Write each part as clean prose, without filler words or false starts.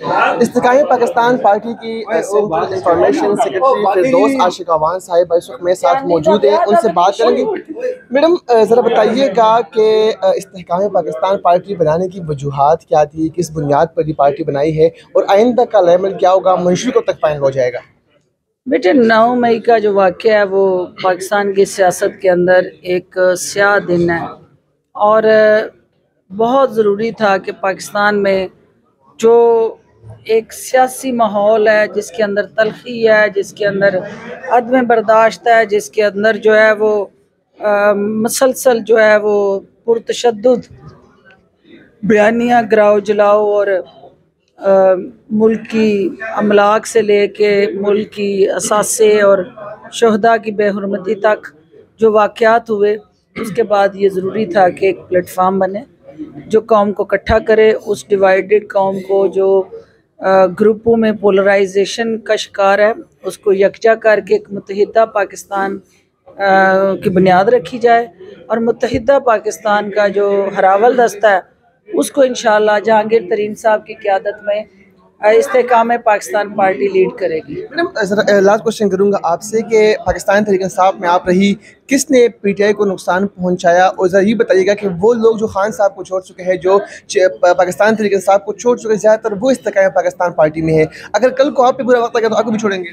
इस्तेकाम Pakistan party की central information secretary फिरदौस आशिक अवान साहिब इस वक्त मेरे साथ मौजूद हैं, उनसे बात करेंगे। मैडम, ज़रा बताइएगा कि इस्तेकाम पाकिस्तान पार्टी बनाने की वजूहात क्या थी, किस बुनियाद पर ये पार्टी बनाई है और आइंदा का अमल क्या होगा, मंशूर कब तक फाइनल हो जाएगा? बेटे, 9 मई का जो वाक़या है वो पाकिस्तान की सियासत के अंदर एक स्याह दिन है और बहुत ज़रूरी था कि पाकिस्तान में जो एक सियासी माहौल है, जिसके अंदर तलखी है, जिसके अंदर अदम बर्दाश्त है, जिसके अंदर जो है वो मसलसल जो है वो पुरतशद्दुद बयानियाँ गिराओ जलाओ और मुल्क की अमलाक से लेके मुल्क की असासे और शहदा की बेहुरमती तक जो वाक़यात हुए, उसके बाद ये ज़रूरी था कि एक प्लेटफार्म बने जो कौम को इकट्ठा करे। उस डिवाइडेड कौम को जो ग्रुपों में पोलराइजेशन का शिकार है, उसको यकजा करके एक मुत्तहिदा पाकिस्तान की बुनियाद रखी जाए और मुत्तहिदा पाकिस्तान का जो हरावल दस्ता है उसको इंशाअल्लाह जहांगीर तरीन साहब की क़यादत में इस्तेकाम पाकिस्तान पार्टी लीड करेगी। मैडम, लास्ट क्वेश्चन करूँगा आपसे कि पाकिस्तान तहरीक इंसाफ में आप रही, किसने पीटीआई को नुकसान पहुंचाया? और ज़रा ये बताइएगा कि वो लोग जो खान साहब को छोड़ चुके हैं, जो पाकिस्तान तहरीक इंसाफ को छोड़ चुके हैं, ज़्यादातर वो इस्तेकाम पाकिस्तान पार्टी में है। अगर कल को आप पे बुरा वक्त आएगा तो आपको भी छोड़ेंगे?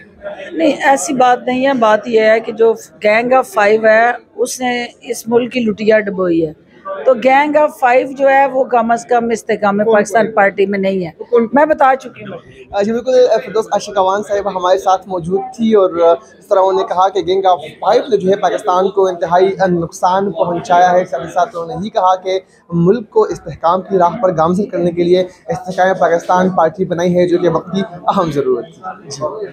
नहीं, ऐसी बात नहीं है। बात यह है कि जो गैंग ऑफ 5 है उसने इस मुल्क की लुटिया डुबोई है, तो गैंग ऑफ 5 जो है वो कम अज़ कम इस्तेकाम पाकिस्तान पार्टी में नहीं है। मैं बता चुकी हूँ जी बिल्कुल। फिरदौस आशिक अवान साहिब हमारे साथ मौजूद थी और इस तरह उन्होंने कहा कि गैंग ऑफ 5 ने जो है पाकिस्तान को इंतहाई नुकसान पहुंचाया है। साथ ही साथ उन्होंने ही कहा कि मुल्क को इस्तेहकाम की राह पर गामज़न करने के लिए इस्तेकाम पाकिस्तान पार्टी बनाई है, जो कि वक्त की अहम ज़रूरत थी। जी।